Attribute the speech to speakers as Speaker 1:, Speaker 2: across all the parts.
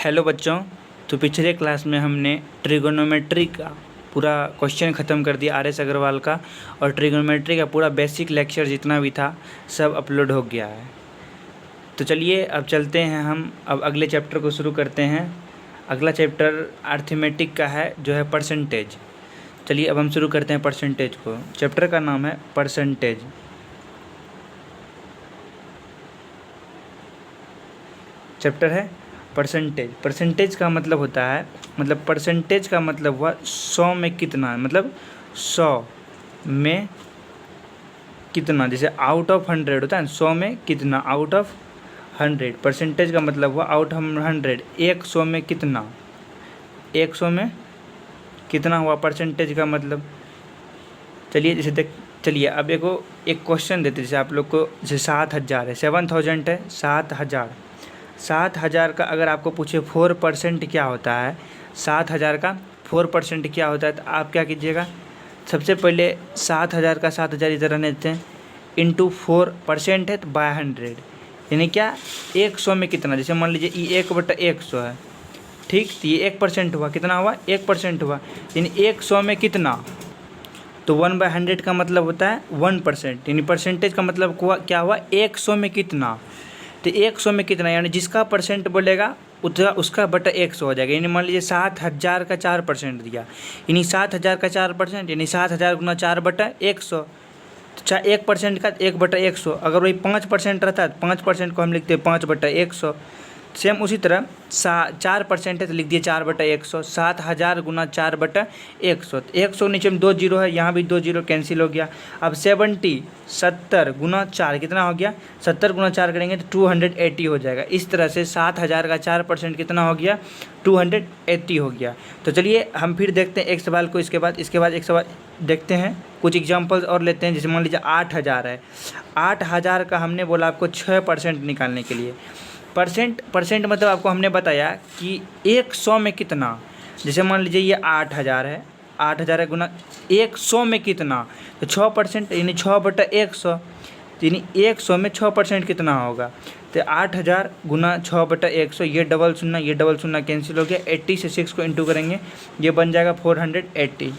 Speaker 1: Hello बच्चों। तो पिछले क्लास में हमने ट्रिगोनोमेट्री का पूरा क्वेश्चन ख़त्म कर दिया आर.एस. अग्रवाल का, और ट्रिगोनोमेट्री का पूरा बेसिक लेक्चर जितना भी था सब अपलोड हो गया है। तो चलिए अब चलते हैं, हम अब अगले चैप्टर को शुरू करते हैं। अगला चैप्टर अर्थमेटिक का है जो है परसेंटेज। चलिए अब हम शुरू करते हैं परसेंटेज को। चैप्टर का नाम है परसेंटेज। चैप्टर है परसेंटेज। परसेंटेज का मतलब होता है, परसेंटेज का मतलब हुआ 100 में कितना, मतलब 100 में कितना। जैसे आउट ऑफ 100 होता है, 100 में कितना, आउट ऑफ 100। परसेंटेज का मतलब हुआ आउट ऑफ 100, 100 में कितना, 100 में कितना हुआ परसेंटेज का मतलब। चलिए चलिए अब एक क्वेश्चन देते हैं। जैसे आप लोग को जैसे 7000 है, 7000 है, 7000 का अगर आपको पूछे 4% क्या होता है, 7000 का 4% क्या होता है, तो आप क्या कीजिएगा, सबसे पहले 7000 का 7000 इधर रहने देते हैं, इंटू 4% है तो बाय 100, यानी क्या 100 में कितना। जैसे मान लीजिए ये 1/100 है, ठीक, तो ये 1% हुआ, कितना हुआ, 1% हुआ, यानी 100 में कितना। तो 1/100 का मतलब होता है 1%, यानी परसेंटेज का मतलब क्या हुआ, 100 में कितना। तो 100 में कितना, यानी जिसका परसेंट बोलेगा उतना उसका बटा 100 हो जाएगा। यानी मान लीजिए 7000 का 4% दिया, यानी 7000 का 4%, यानी 7000 गुना 4/100, तो 1% का 1/100। अगर वही 5% रहता है तो 5% को हम लिखते हैं 5/100। सेम उसी तरह 4% है तो लिख दिए 4/100। 7000 गुना 4/100, 100 नीचे में 2 जीरो है, यहाँ भी 2 जीरो कैंसिल हो गया। अब 70 गुना 4 कितना हो गया, 70 गुना 4 करेंगे तो 280 हो जाएगा। इस तरह से 7000 का 4% कितना हो गया, 280 हो गया। तो चलिए हम फिर देखते हैं एक सवाल को, इसके बाद एक सवाल देखते हैं, कुछ एग्जाम्पल्स और लेते हैं। जैसे मान लीजिए 8000 है, 8000 का हमने बोला आपको 6% निकालने के लिए। परसेंट मतलब आपको हमने बताया कि 100 में कितना। जैसे मान लीजिए ये 8000 है, 8000 है गुना 100 में कितना, तो 6%, यानी 6/100, यानी 100 में 6% कितना होगा। तो 8000 गुना 6/100, ये डबल शून्ना कैंसिल हो गया। 80 से 6 को इंटू करेंगे, ये बन जाएगा 480।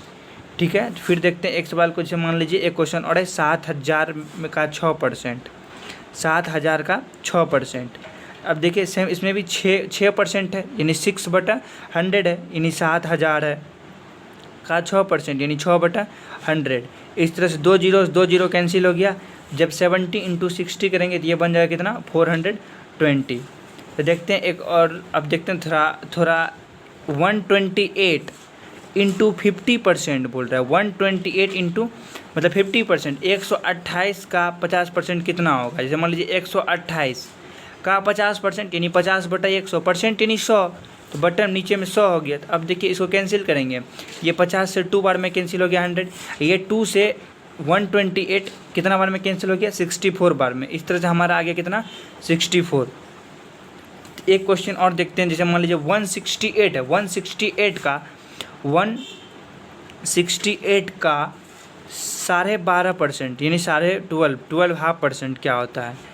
Speaker 1: ठीक है, फिर देखते हैं एक सवाल को। जैसे मान लीजिए एक क्वेश्चन और है 7000 का 6%, 7000 का 6%। अब देखिए सेम इसमें भी 6% है, यानी 6/100 है, यानी 7000 है का 6%, यानी 6/100। इस तरह से 2 जीरो कैंसिल हो गया। जब 70 इंटू 60 करेंगे तो ये बन जाएगा कितना, 420। तो देखते हैं एक और, अब देखते हैं थोड़ा 128 इंटू 50% बोल रहा है। 128 इंटू मतलब 50%, 128 का 50% कितना होगा। जैसे मान लीजिए 128 का 50%, यानी 50/100, परसेंट यानी 100, तो बटन नीचे में 100 हो गया। तो अब देखिए इसको कैंसिल करेंगे, ये 50 से 2 बार में कैंसिल हो गया 100, ये 2 से 128 कितना बार में कैंसिल हो गया, 64 बार में। इस तरह से हमारा आ गया कितना, 64। एक क्वेश्चन और देखते हैं। जैसे मान लीजिए 168 है, 168 का 12.5%, यानी 12.5% क्या होता है।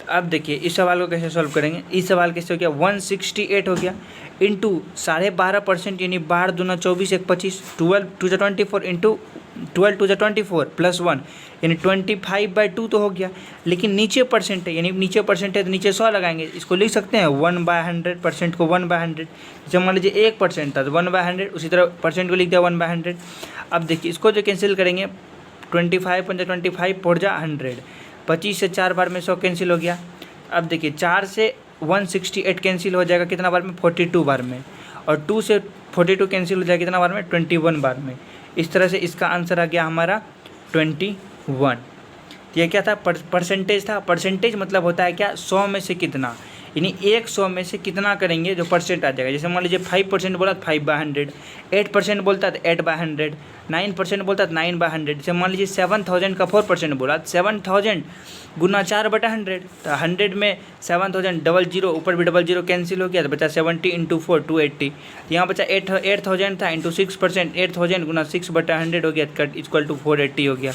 Speaker 1: अब देखिए इस सवाल को कैसे सॉल्व करेंगे। इस सवाल कैसे हो गया, 168 हो गया इंटू 12.5%, यानी 12 दूना 24, 1 25, 12 2 जा 24 इंटू 12 2 जा 24 प्लस 1, यानी 25/2 तो हो गया। लेकिन नीचे परसेंट है, यानी नीचे परसेंट है तो नीचे 100 लगाएंगे। इसको लिख सकते हैं 1/100, परसेंट को 1/100। जैसे मान लीजिए 1% था तो 1/100, उसी तरह परसेंट को लिख दिया 1/100। अब देखिए इसको जो कैंसिल करेंगे, 25 × 25 4 जा 100, 25 से 4 बार में 100 कैंसिल हो गया। अब देखिए 4 से 168 कैंसिल हो जाएगा कितना बार में, 42 बार में, और 2 से 42 कैंसिल हो जाएगा कितना बार में, 21 बार में। इस तरह से इसका आंसर आ गया हमारा 21। ये क्या था, परसेंटेज था। परसेंटेज मतलब होता है क्या, 100 में से कितना, यानी 100 में से कितना करेंगे जो परसेंट आ जाएगा। जैसे मान लीजिए 5% बोला तो 5/100, 8% बोलता है तो 8/100, 9% बोलता है तो 9/100। जैसे मान लीजिए 7000 का 4% बोला तो 7000 गुना 4/100, तो 100 में 7000 डबल जीरो, ऊपर भी डबल जीरो कैंसिल हो गया, तो बचा 70 इंटू 4 280। यहाँ बचा 8000 था इंटू 6%, 8000 गुना 6/100 हो गया, कट इक्वल टू 480 हो गया।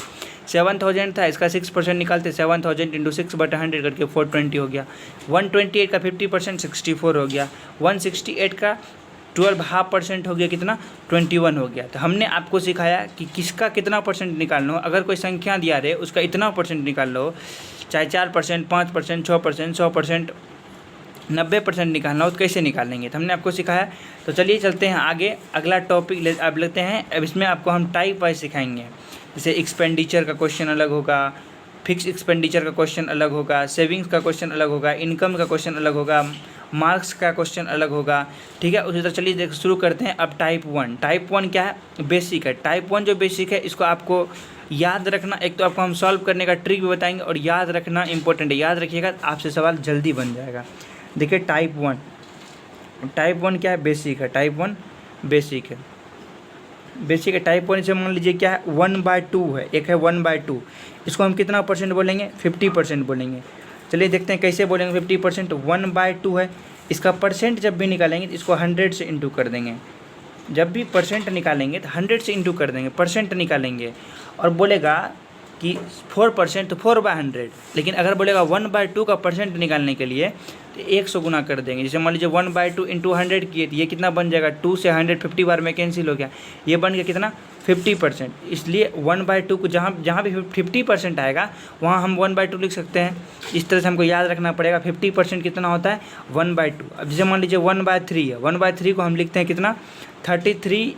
Speaker 1: 7000 था, इसका 6% निकालते 7000 इंटू 6/100 करके 420 हो गया। 128 का 50% 64 हो गया। 168 का 12.5% हो गया, कितना 21 हो गया। तो हमने आपको सिखाया कि किसका कितना परसेंट निकालना हो। अगर कोई संख्या दिया रहे उसका इतना परसेंट निकाल लो, चाहे 4%, 5%, 6%, 100%, 90% निकालना हो तो कैसे निकालेंगे, तो हमने आपको सिखाया। तो चलिए चलते हैं आगे, अगला टॉपिक अब लेते हैं। अब इसमें आपको हम टाइप वाइज सिखाएंगे। जैसे एक्सपेंडिचर का क्वेश्चन अलग होगा, फिक्स एक्सपेंडिचर का क्वेश्चन अलग होगा, सेविंग्स का क्वेश्चन अलग होगा, इनकम का क्वेश्चन अलग होगा, मार्क्स का क्वेश्चन अलग होगा, ठीक है। उसी तरह चलिए देख शुरू करते हैं। अब टाइप 1, टाइप 1 क्या है, बेसिक है। टाइप 1 जो बेसिक है इसको आपको याद रखना, एक तो आपको हम सॉल्व करने का ट्रिक भी बताएंगे और याद रखना इंपॉर्टेंट है। याद रखिएगा आपसे सवाल जल्दी बन जाएगा। देखिए टाइप 1 क्या है, बेसिक है। टाइप 1 बेसिक है, बेसिक है। टाइप 1 से मान लीजिए क्या है, 1/2 है, एक है 1/2। इसको हम कितना परसेंट बोलेंगे, 50% बोलेंगे। चलिए देखते हैं कैसे बोलेंगे 50%। 1/2 है, इसका परसेंट जब भी निकालेंगे तो इसको 100 से इंटू कर देंगे। जब भी परसेंट निकालेंगे तो 100 से इंटू कर देंगे, परसेंट निकालेंगे। और बोलेगा कि 4% तो 4/100, लेकिन अगर बोलेगा 1/2 का परसेंट निकालने के लिए तो 100 गुना कर देंगे। जैसे मान लीजिए 1/2 इंटू 100 किए तो ये कितना बन जाएगा, 2 से 100 50 बार में कैंसिल हो गया, ये बन गया कितना 50%। इसलिए 1/2 को जहाँ भी 50% आएगा वहाँ हम 1/2 लिख सकते हैं। इस तरह से हमको याद रखना पड़ेगा 50% कितना होता है 1/2। अब जैसे मान लीजिए 1/3 है, 1/3 को हम लिखते हैं कितना 33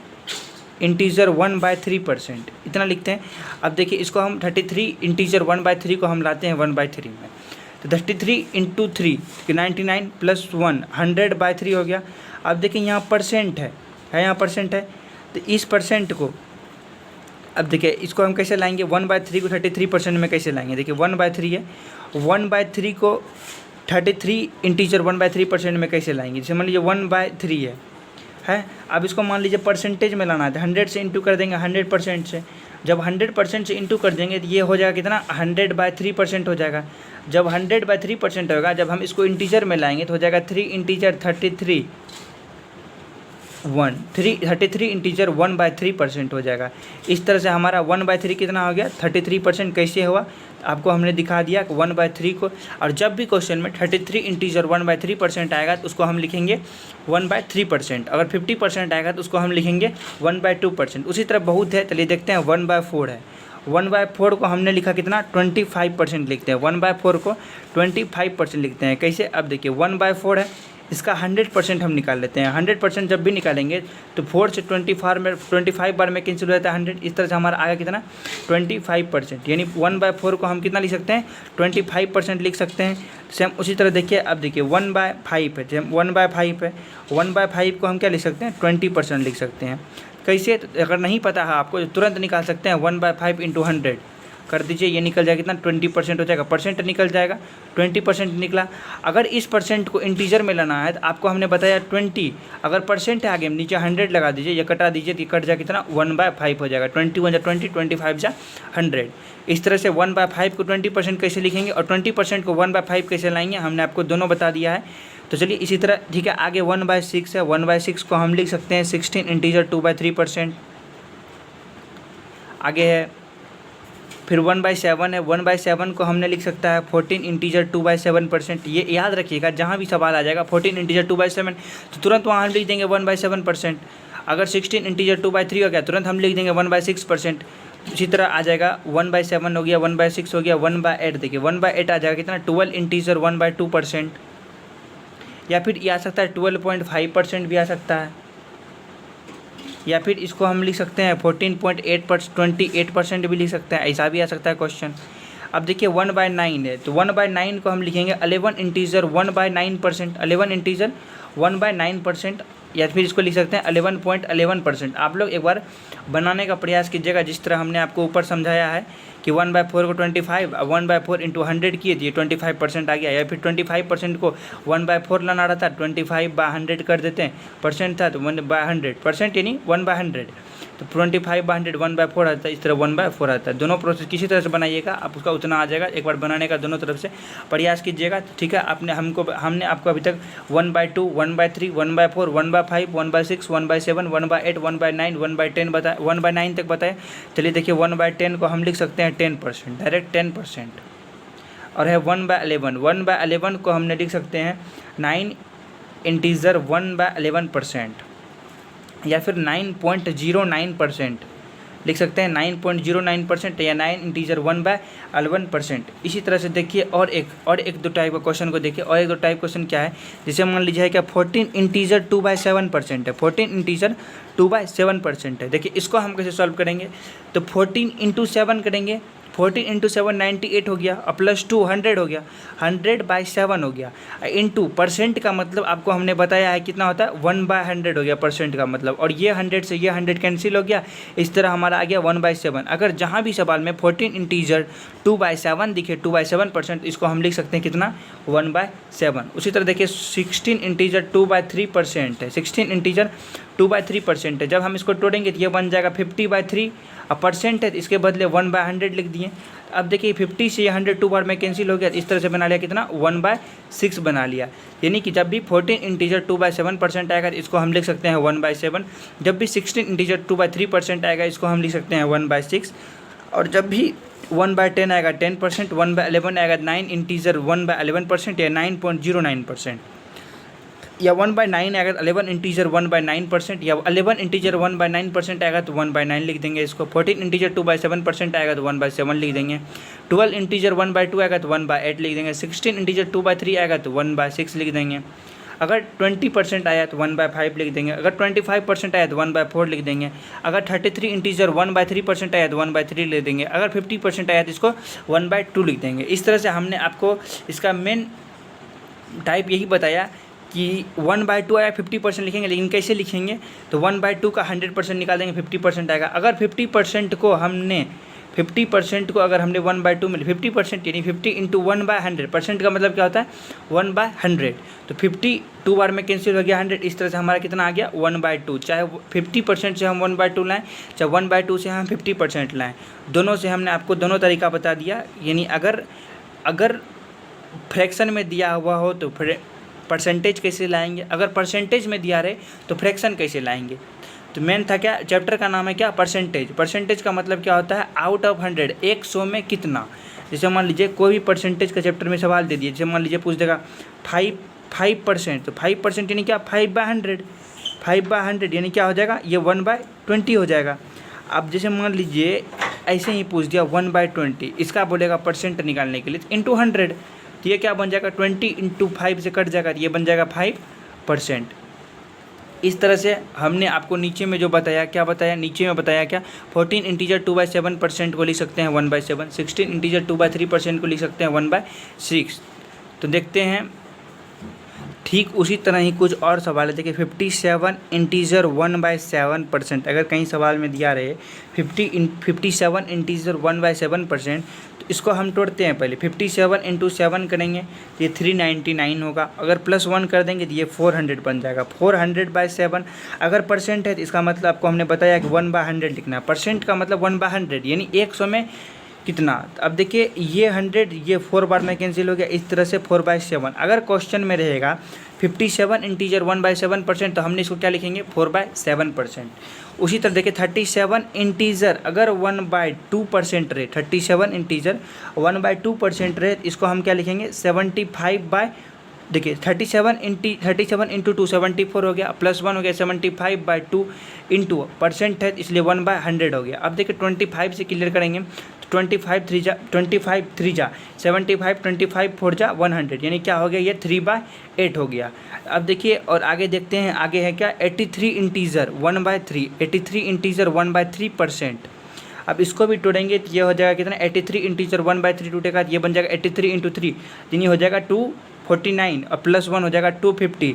Speaker 1: इंटीजर 1/3%, इतना लिखते हैं। अब देखिए इसको हम 33 इंटीजर 1/3 को हम लाते हैं 1/3 में, तो 33 इंटू 3 99 प्लस 1 100/3 हो गया। अब देखिए यहाँ परसेंट है यहाँ परसेंट है, तो इस परसेंट को अब देखिए इसको हम कैसे लाएंगे, 1/3 को 33% में कैसे लाएंगे। देखिए 1/3 है, 1/3 को 33 इंटीजर 1/3% में कैसे लाएंगे। जैसे मान लीजिए 1/3 है। अब इसको मान लीजिए परसेंटेज में लाना है तो 100 से इंटू कर देंगे 100% से। जब 100% से इंटू कर देंगे तो ये हो जाएगा कितना 100/3% हो जाएगा। जब 100/3% होगा, जब हम इसको इंटीजर में लाएंगे तो हो जाएगा 3 इंटीजर 33 इंटीजर 1/3% हो जाएगा। इस तरह से हमारा 1/3 कितना हो गया 33%। कैसे हुआ आपको हमने दिखा दिया 1/3 को। और जब भी क्वेश्चन में 33 इंटीजर 1/3% आएगा तो उसको हम लिखेंगे 1/3%। अगर 50% आएगा तो उसको हम लिखेंगे 1/2%। उसी तरह बहुत है, चलिए देखते हैं 1/4 है। 1/4 को हमने लिखा कितना 25% लिखते हैं। 1/4 को 25% लिखते हैं। कैसे, अब देखिए 1/4 है, इसका 100% हम निकाल लेते हैं। 100% जब भी निकालेंगे तो 4 से 25 बार में कैंसिल हो जाता है 100। इस तरह से हमारा आएगा कितना 25%, यानी 1/4 को हम कितना लिख सकते हैं 25% लिख सकते हैं। सेम उसी तरह देखिए, अब देखिए 1/5 है, जब 1/5 है, 1/5 को हम क्या लिख सकते हैं 20% लिख सकते हैं। कैसे, तो अगर नहीं पता है आपको तो तुरंत निकाल सकते हैं 1/5 इंटू 100 कर दीजिए, ये निकल जाएगा कितना 20% हो जाएगा, परसेंट निकल जाएगा 20% निकला। अगर इस परसेंट को इंटीजर में लाना है तो आपको हमने बताया 20, अगर परसेंट है आगे में नीचे 100 लगा दीजिए, ये कटा दीजिए तो कट जाए कितना 1/5 हो जाएगा। 21 जा 20, 25 जा 100। इस तरह से 1/5 को 20% कैसे लिखेंगे और 20% को 1/5 कैसे लाएंगे हमने आपको दोनों बता दिया है। तो चलिए इसी तरह ठीक है, आगे 1/6 है, 1/6 को हम लिख सकते हैं 16 इंटीजर 2/3%। आगे है फिर 1/7 है, 1/7 को हमने लिख सकता है 14 इंटीजर 2/7%। ये याद रखिएगा, जहाँ भी सवाल आ जाएगा 14 इंटीजर 2/7 तो तुरंत वहाँ हम लिख देंगे 1/7%। अगर 16 इंटीजर 2/3 हो गया तुरंत हम लिख देंगे 1/6%। इसी तरह आ जाएगा 1/7 हो गया, 1/6 हो गया, 1/8 देखिए 1/8 आ जाएगा कितना 12 इंटीजर 1/2%। या फिर ये आ सकता है 12.5% भी आ सकता है, या फिर इसको हम लिख सकते हैं 28% भी लिख सकते हैं, ऐसा भी आ सकता है क्वेश्चन। अब देखिए 1/9 है, तो 1/9 को हम लिखेंगे 11 इंटीजर 1/9%, 11 इंटीजर 1/9%, या फिर इसको लिख सकते हैं 11.11%। आप लोग एक बार बनाने का प्रयास कीजिएगा, जिस तरह हमने आपको ऊपर समझाया है कि 1/4 को 25, 1/4 इंटू 100 किए तो ये 25% आ गया। या फिर 25% को 1/4 लाना रहता 25/100 कर देते हैं, परसेंट था तो 1/100 परसेंट यानी 1/100। तो 25/100 1/4 आता है, इस तरह 1/4 आता है। दोनों प्रोसेस किसी तरह से बनाइएगा, आप उसका उतना आ जाएगा। एक बार बनाने का दोनों तरफ से प्रयास कीजिएगा, ठीक है। हमने आपको अभी तक 1/2 1/3 1/4 1/5 1/6 1/7 1/8 1/9 1/10 बताया, 1/9 तक बताया। चलिए देखिए 1/10 को हम लिख सकते हैं 10%, डायरेक्ट 10%। और है 1/11, 1/11 को हमने लिख सकते हैं 9 इंटीजर 1/11%, या फिर 9.09% लिख सकते हैं, 9.09% या 9 इंटीजर 1/11%। इसी तरह से देखिए और एक दो टाइप का क्वेश्चन को देखिए। और एक दो टाइप क्वेश्चन क्या है, जैसे मान लीजिए क्या 14 इंटीजर 2/7% है, 14 इंटीजर 2/7% है। देखिए इसको हम कैसे सॉल्व करेंगे, तो 14 × 7 करेंगे, 14 × 7 98 हो गया, और +2 100 हो गया, 100/7 हो गया। इंटू परसेंट का मतलब आपको हमने बताया है कितना होता है, 1/100 हो गया परसेंट का मतलब। और ये 100 से ये 100 कैंसिल हो गया, इस तरह हमारा आ गया 1/7। अगर जहाँ भी सवाल में 14 इंटीजर 2/7 दिखे, 2/7%, इसको हम लिख सकते हैं कितना, 1/7। उसी तरह देखिए 16 इंटीजर 2/3% है, 16 इंटीजर 2/3% है। जब हम इसको तोड़ेंगे तो ये बन जाएगा 50/3, अब परसेंट है तो इसके बदले 1/100 लिख दिए। अब देखिए 50 से 100 2 बार में कैंसिल हो गया, इस तरह से बना लिया कितना, 1/6 बना लिया। यानी कि जब भी 14 इंटीजर 2/7% आएगा तो इसको हम लिख सकते हैं 1/7। जब भी 16 इंटीजर 2/3% आएगा, इसको हम लिख सकते हैं 1/6। और जब भी 1/10 आएगा 10%, 1/11 आएगा 9 इंटीजर 1/11% या 9.09%, या 1/9 आएगा 11 इंटीजर 1/9%, या 11 इंटीजर 1/9% आएगा तो 1/9 लिख देंगे इसको। 14 इंटीजर 2/7% आएगा तो 1/7 लिख देंगे। 12 इंटीजर 1/2 आएगा तो 1/8 लिख देंगे। 16 इंटीजर 2/3 आएगा तो 1/6 लिख देंगे। अगर 20% आया तो 1/5 लिख देंगे। अगर 25% आया तो 1/4 लिख देंगे। अगर 33 इंटीजर 1/3% आया तो 1/3 लिख देंगे। अगर 50% आया तो इसको 1/2 लिख देंगे। इस तरह से हमने आपको इसका मेन टाइप यही बताया कि 1/2 आया 50% लिखेंगे, लेकिन कैसे लिखेंगे, तो 1/2 का 100% निकाल देंगे, 50% आएगा। अगर 50% को अगर हमने 1/2 में 50% यानी 50 × 1/100, परसेंट का मतलब क्या होता है, 1/100। तो 50 2 बार में कैंसिल हो गया 100, इस तरह से हमारा कितना आ गया 1/2। चाहे 50% से हम 1/2 लाएँ, चाहे 1/2 से हम 50% लाएँ, दोनों से हमने आपको दोनों तरीका बता दिया। यानी अगर फ्रैक्शन में दिया हुआ हो तो परसेंटेज कैसे लाएंगे, अगर परसेंटेज में दिया रहे तो फ्रैक्शन कैसे लाएंगे। तो मेन था क्या, चैप्टर का नाम है क्या, परसेंटेज। परसेंटेज का मतलब क्या होता है, आउट ऑफ 100, 100 में कितना। जैसे मान लीजिए कोई भी परसेंटेज का चैप्टर में सवाल दे दिए, जैसे मान लीजिए पूछ देगा 5%, तो 5% यानी क्या, 5/100, 5/100 यानी क्या हो जाएगा, ये 1/20 हो जाएगा। अब जैसे मान लीजिए ऐसे ही पूछ दिया 1/20, इसका बोलेगा परसेंट निकालने के लिए इंटू 100, तो ये क्या बन जाएगा, 20 × 5 से कट जाएगा, तो ये बन जाएगा 5%। इस तरह से हमने आपको नीचे में जो बताया, क्या बताया, नीचे में बताया क्या, 14 इंटीजर 2/7% को लिख सकते हैं 1/7, 16 इंटीजर 2/3% को लिख सकते हैं 1/6। तो देखते हैं ठीक उसी तरह ही कुछ और सवाल है। देखिए 57 इंटीजर 1/7%, अगर कहीं सवाल में दिया रहे 57 इंटीजर 1/7%, तो इसको हम तोड़ते हैं। पहले 57 × 7 करेंगे तो ये 399 होगा। अगर +1 कर देंगे तो ये 400 बन जाएगा, 400/7। अगर परसेंट है तो इसका मतलब आपको हमने बताया कि 1/100 लिखना है। परसेंट का मतलब 1/100 यानी 100 में कितना। अब देखिए ये 100 ये 4 बार में कैंसिल हो गया, इस तरह से 4/7। अगर क्वेश्चन में रहेगा 57 इंटीजर 1/7%, तो हमने इसको क्या लिखेंगे, 4/7%। उसी तरह देखिए 37 इंटीजर अगर 1/2% रहे, 37 इंटीजर 1/2% रहे, इसको हम क्या लिखेंगे, 75 देखिए 37 × 2 74 हो गया, +1 हो गया, 75/2 इंटू परसेंट है इसलिए 1/100 हो गया। अब देखिए 25 से क्लियर करेंगे, 25 3 जा 75, 25 4 जा 100, यानी क्या हो गया, ये 3/8 हो गया। अब देखिए और आगे देखते हैं, आगे है क्या, 83 इंटीजर 1/3, 83 इंटीजर 1/3%। अब इसको भी तोड़ेंगे तो ये हो जाएगा कितना, 83 इंटीजर 1/3 टूटेगा तो ये बन जाएगा 83 × 3, यानी हो जाएगा 249, और +1 हो जाएगा 250,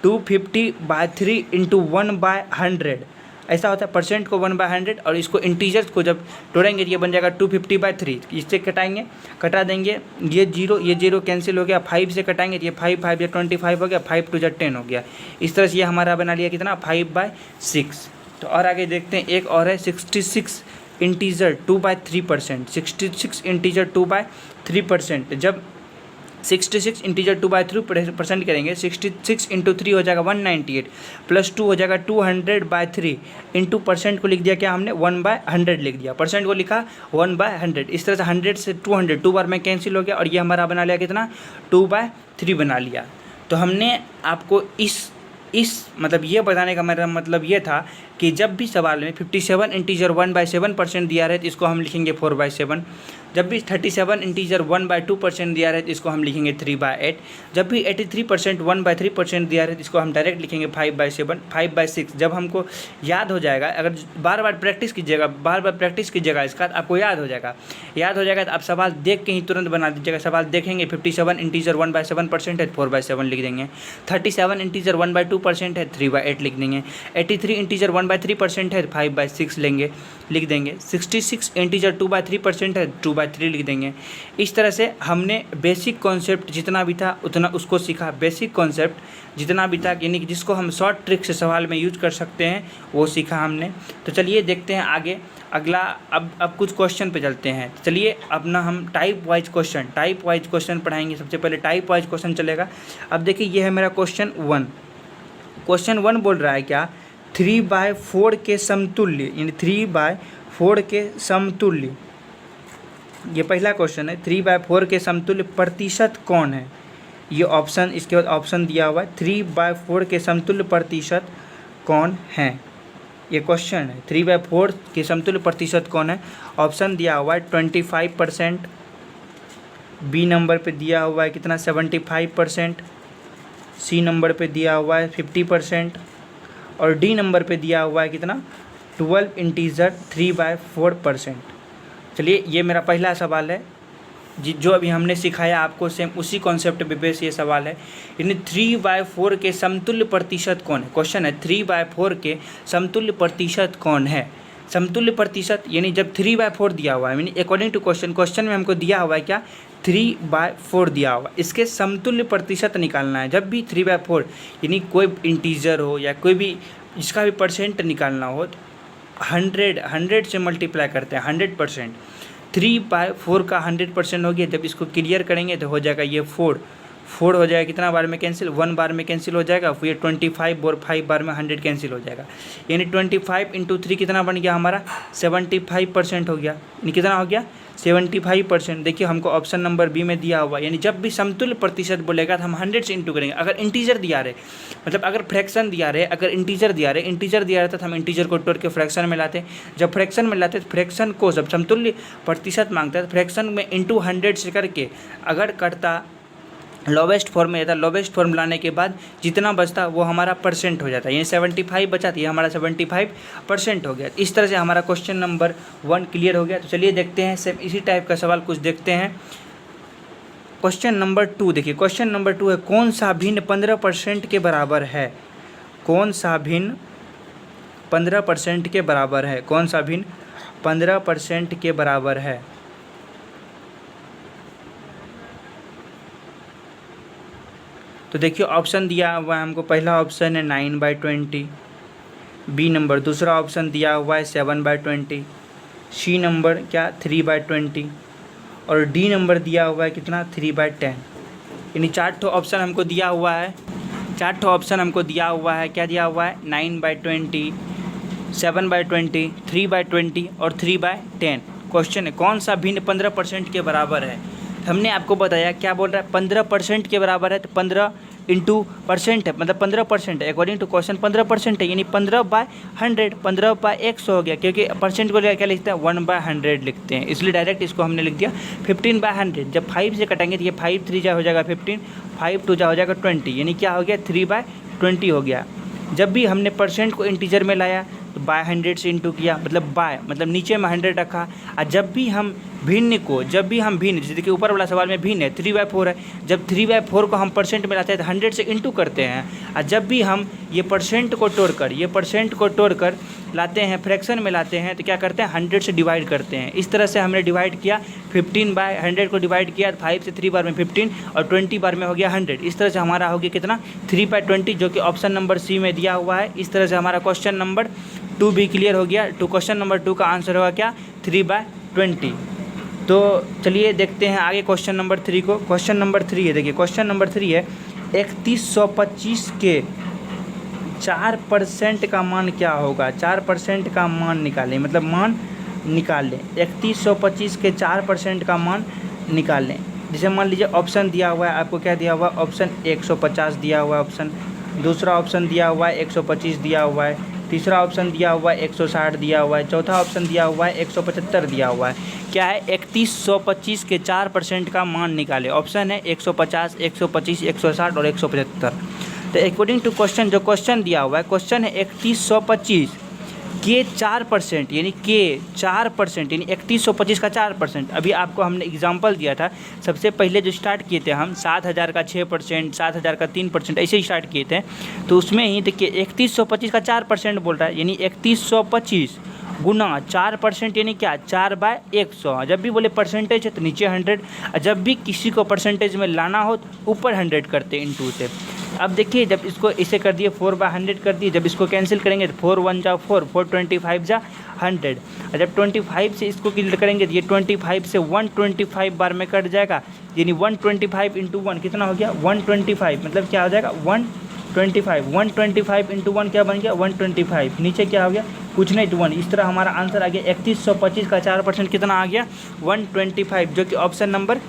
Speaker 1: 250/3 इंटू 1/100। ऐसा होता है परसेंट को 1/100, और इसको इंटीजर्स को जब तोड़ेंगे तो ये बन जाएगा 250/3। इससे कटा देंगे, ये जीरो कैंसिल हो गया, 5 से कटाएंगे तो ये 5 या 25 हो गया, 5 2 10 हो गया। इस तरह से ये हमारा बना लिया कितना, 5/6। तो और आगे देखते हैं, एक और है 66 इंटीजर 2/3%, 66 इंटीजर 2/3%। जब 66 इंटीजर 2/3% करेंगे, 66 इंटू 3 हो जाएगा 198, प्लस 2 हो जाएगा 200/3, इंटू परसेंट को लिख दिया क्या हमने 1/100 लिख दिया, परसेंट को लिखा 1/100। इस तरह से 100 से 200 2 बार में कैंसिल हो गया और ये हमारा बना लिया कितना 2/3 बना लिया। तो हमने आपको इस मतलब ये बताने का मेरा मतलब ये था कि जब भी सवाल में 57 इंटीजर 1/7% दिया रहे तो इसको हम लिखेंगे 4/7, जब भी 37 इंटीजर 1/2% दिया रहे तो इसको हम लिखेंगे 3/8, जब भी 83% 1/3% दिया रहे तो इसको हम डायरेक्ट लिखेंगे 5/7, 5/6। जब हमको याद हो जाएगा, अगर बार बार प्रैक्टिस कीजिएगा इसका तो आपको याद हो जाएगा तो आप सवाल देख के ही तुरंत बना दीजिएगा। सवाल देखेंगे 57 इंटीजर 1/7% है 4/7 लिख देंगे, 37 इंटीजर 1/2% है 3/8 लिख देंगे, 83 इंटीजर 1/3% है 5/6 लिख देंगे, 66 इंटीजर 2/3% है 2/3 लिख देंगे। इस तरह से हमने बेसिक कॉन्सेप्ट जितना भी था उतना उसको सीखा, बेसिक कॉन्सेप्ट जितना भी था यानी कि जिसको हम शॉर्ट ट्रिक से सवाल में यूज कर सकते हैं वो सीखा हमने। तो चलिए देखते हैं आगे अगला। अब कुछ क्वेश्चन पे चलते हैं। चलिए अब ना हम टाइप वाइज क्वेश्चन पढ़ाएंगे। सबसे पहले टाइप वाइज क्वेश्चन चलेगा। अब देखिए ये है मेरा क्वेश्चन 1 बोल रहा है क्या 3/4 के समतुल्य, यानी 3/4 के समतुल्य, ये पहला क्वेश्चन है। 3/4 के समतुल्य प्रतिशत कौन है, ये ऑप्शन, इसके बाद ऑप्शन दिया हुआ है 3/4 के समतुल्य प्रतिशत कौन है, ये क्वेश्चन है। 3/4 के समतुल्य प्रतिशत कौन है, ऑप्शन दिया हुआ है 25%, बी नंबर पे दिया हुआ है कितना 75%, सी नंबर पे दिया हुआ है 50% और डी नंबर पे दिया हुआ है कितना 12 इंटीजर 3/4%। चलिए ये मेरा पहला सवाल है जो अभी हमने सिखाया आपको, सेम उसी कॉन्सेप्ट पे बेस ये सवाल है। यानी 3/4 के समतुल्य प्रतिशत कौन है, क्वेश्चन है 3/4 के समतुल्य प्रतिशत कौन है। समतुल्य प्रतिशत यानी जब 3/4 दिया हुआ है, यानी अकॉर्डिंग टू क्वेश्चन में हमको दिया हुआ है क्या 3/4 दिया हुआ, इसके समतुल्य प्रतिशत निकालना है। जब भी 3/4 यानी कोई इंटीजर हो या कोई भी इसका भी परसेंट निकालना हो तो 100 से मल्टीप्लाई करते हैं 100%। 3/4 का 100% हो गया, जब इसको क्लियर करेंगे तो हो जाएगा ये 4 हो जाएगा, कितना बार में कैंसिल 1 बार में कैंसिल हो जाएगा, फिर 25 और 5 बार में 100 कैंसिल हो जाएगा। यानी 25 इंटू 3 कितना बन गया हमारा 75% हो गया, यानी कितना हो गया 75%। देखिए हमको ऑप्शन नंबर बी में दिया हुआ, यानी जब भी समतुल्य प्रतिशत बोलेगा तो हम 100 से इंटू करेंगे। अगर इंटीजर दिया रहे मतलब अगर फ्रैक्शन दिया रहे, अगर इंटीजर दिया रहे तो हम इंटीजर को तोड़ के फ्रैक्शन में लाते। जब फ्रैक्शन में लाते तो फ्रैक्शन को जब समतुल्य प्रतिशत मांगता है तो फ्रैक्शन में इंटू 100 से करके अगर करता लोवेस्ट फॉर्म में जाता, लोवेस्ट फॉर्म लाने के बाद जितना बचता वो हमारा परसेंट हो जाता है, यानी 75 बचा था, ये हमारा 75% हो गया। इस तरह से हमारा क्वेश्चन नंबर 1 क्लियर हो गया। तो चलिए देखते हैं सेम इसी टाइप का सवाल कुछ देखते हैं। क्वेश्चन नंबर 2 देखिए, क्वेश्चन नंबर 2 है कौन सा भिन्न 15% के बराबर है, कौन सा भिन्न 15% के बराबर है, कौन सा भिन्न 15% के बराबर है। तो देखिए ऑप्शन दिया हुआ है हमको, पहला ऑप्शन है 9/20, बी नंबर, दूसरा ऑप्शन दिया हुआ है 7/20, सी नंबर क्या 3/20 और डी नंबर दिया हुआ है कितना 3/10। यानी 4 ऑप्शन हमको दिया हुआ है, 4 ऑप्शन हमको दिया हुआ है। क्या दिया हुआ है 9/20, 7/20, 3/20 और 3/10। क्वेश्चन है कौन सा भिन्न 15% के बराबर है। हमने आपको बताया क्या बोल रहा है 15% के बराबर है, तो 15 इंटू परसेंट है मतलब 15% है, अकॉर्डिंग टू क्वेश्चन 15% है, यानी 15/100, 15/100 हो गया, क्योंकि परसेंट को क्या लिखते हैं 1/100 लिखते हैं, इसलिए डायरेक्ट इसको हमने लिख दिया 15/100। जब 5 से कटेंगे तो ये 5 3 जा हो जाएगा 15, 5 2 जा हो जाएगा 20, यानी क्या हो गया 3/20 हो गया। जब भी हमने परसेंट को इंटीजर में लाया तो बाय 100 से इंटू किया, मतलब बाय मतलब नीचे में 100 रखा, और जब भी हम भिन्न को जब भी हम भिन्न, जैसे देखिए ऊपर वाला सवाल में भिन्न है 3/4 है, जब 3/4 को हम परसेंट में लाते हैं तो 100 से इंटू करते हैं, और जब भी हम ये परसेंट को तोड़कर लाते हैं, फ्रैक्शन में लाते हैं, तो क्या करते हैं 100 से डिवाइड करते हैं। इस तरह से हमने डिवाइड किया, 15/100 को डिवाइड किया, 5 से 3 बार में 15 और 20 बार में हो गया 100। इस तरह से हमारा हो गया कितना 3/20, जो कि ऑप्शन नंबर सी में दिया हुआ है। इस तरह से हमारा क्वेश्चन नंबर 2 भी क्लियर हो गया। क्वेश्चन नंबर 2 का आंसर होगा क्या 3/20। तो चलिए देखते हैं आगे क्वेश्चन नंबर 3 को। क्वेश्चन नंबर 3 है, देखिए क्वेश्चन नंबर 3 है 3125 के 4% का मान क्या होगा। 4% का मान निकालें, मतलब मान निकाल लें। 3125 के 4% का मान निकाल लें। जैसे मान लीजिए ऑप्शन दिया हुआ है, आपको क्या दिया हुआ है, ऑप्शन 150 दिया हुआ है, ऑप्शन दूसरा ऑप्शन दिया हुआ है 125 दिया हुआ है, तीसरा ऑप्शन दिया हुआ है 160 दिया हुआ है, चौथा ऑप्शन दिया हुआ है 175 दिया हुआ है। क्या है 3125 के 4% का मान निकाले। ऑप्शन है 150, 125, 160 और 175। तो अकॉर्डिंग टू क्वेश्चन, जो क्वेश्चन दिया हुआ है, क्वेश्चन है 3125 के 4%, यानी के 4%, यानी 3125 का 4%। अभी आपको हमने एग्जांपल दिया था, सबसे पहले जो स्टार्ट किए थे हम 7000 का 6%, 7000 का 3%, ऐसे ही स्टार्ट किए थे। तो उसमें ही देखिए 3125 का 4% बोल रहा है, यानी 3125 गुना 4%, यानी क्या 4/100। जब भी बोले परसेंटेज है तो नीचे 100, जब भी किसी को परसेंटेज में लाना हो तो ऊपर 100 करते इंटू से। अब देखिए जब इसको इसे कर दिए 4/100 कर दिए, जब इसको कैंसिल करेंगे तो 4 1 जा 4, 425 जा 100, और जब 25 से इसको क्लियर करेंगे तो ये 25 से 125 बार में कट जाएगा, यानी 125 इंटू 1 कितना हो गया 125, मतलब क्या हो जाएगा 125, 125 इंटू 1 क्या बन गया 125, नीचे क्या हो गया कुछ नहीं तो 1। इस तरह हमारा आंसर आ गया 3125 का 4% कितना आ गया 125, जो कि ऑप्शन नंबर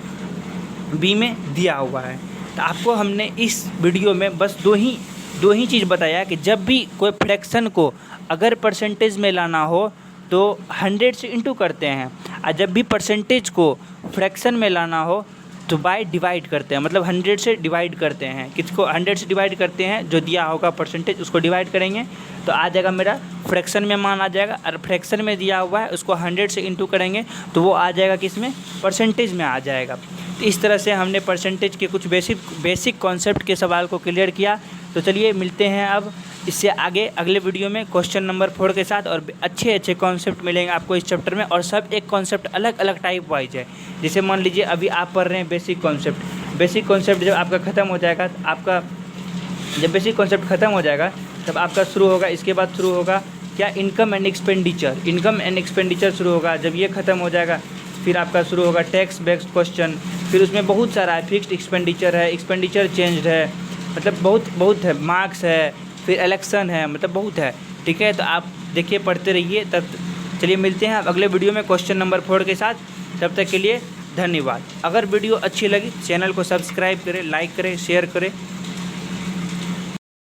Speaker 1: बी में दिया हुआ है। तो आपको हमने इस वीडियो में बस दो ही चीज़ बताया कि जब भी कोई फ्रैक्शन को अगर परसेंटेज में लाना हो तो 100 से इंटू करते हैं, और जब भी परसेंटेज को फ्रैक्शन में लाना हो तो बाय डिवाइड करते हैं, मतलब 100 से डिवाइड करते हैं। किसको 100 से डिवाइड करते हैं, जो दिया होगा परसेंटेज उसको डिवाइड करेंगे तो आ जाएगा मेरा फ्रैक्शन में मान आ जाएगा, और फ्रैक्शन में दिया हुआ है उसको 100 से इंटू करेंगे तो वो आ जाएगा किस में परसेंटेज में आ जाएगा। तो इस तरह से हमने परसेंटेज के कुछ बेसिक कॉन्सेप्ट के सवाल को क्लियर किया। तो चलिए मिलते हैं अब इससे आगे अगले वीडियो में क्वेश्चन नंबर 4 के साथ, और अच्छे कॉन्सेप्ट मिलेंगे आपको इस चैप्टर में, और सब एक कॉन्सेप्ट अलग अलग टाइप वाइज है। जैसे मान लीजिए अभी आप पढ़ रहे हैं बेसिक कॉन्सेप्ट जब आपका ख़त्म हो जाएगा, जब बेसिक कॉन्सेप्ट ख़त्म हो जाएगा तब आपका शुरू होगा, इसके बाद शुरू होगा क्या इनकम एंड एक्सपेंडिचर शुरू होगा। जब ये ख़त्म हो जाएगा फिर आपका शुरू होगा टैक्स बेस्ड क्वेश्चन, फिर उसमें बहुत सारा है, फिक्स्ड एक्सपेंडिचर है, एक्सपेंडिचर चेंज्ड है, मतलब बहुत है, मार्क्स है, फिर इलेक्शन है, मतलब बहुत है। ठीक है, तो आप देखिए पढ़ते रहिए। तब चलिए मिलते हैं अगले वीडियो में क्वेश्चन नंबर 4 के साथ। तब तक के लिए धन्यवाद। अगर वीडियो अच्छी लगी चैनल को सब्सक्राइब करें, लाइक करें, शेयर करें।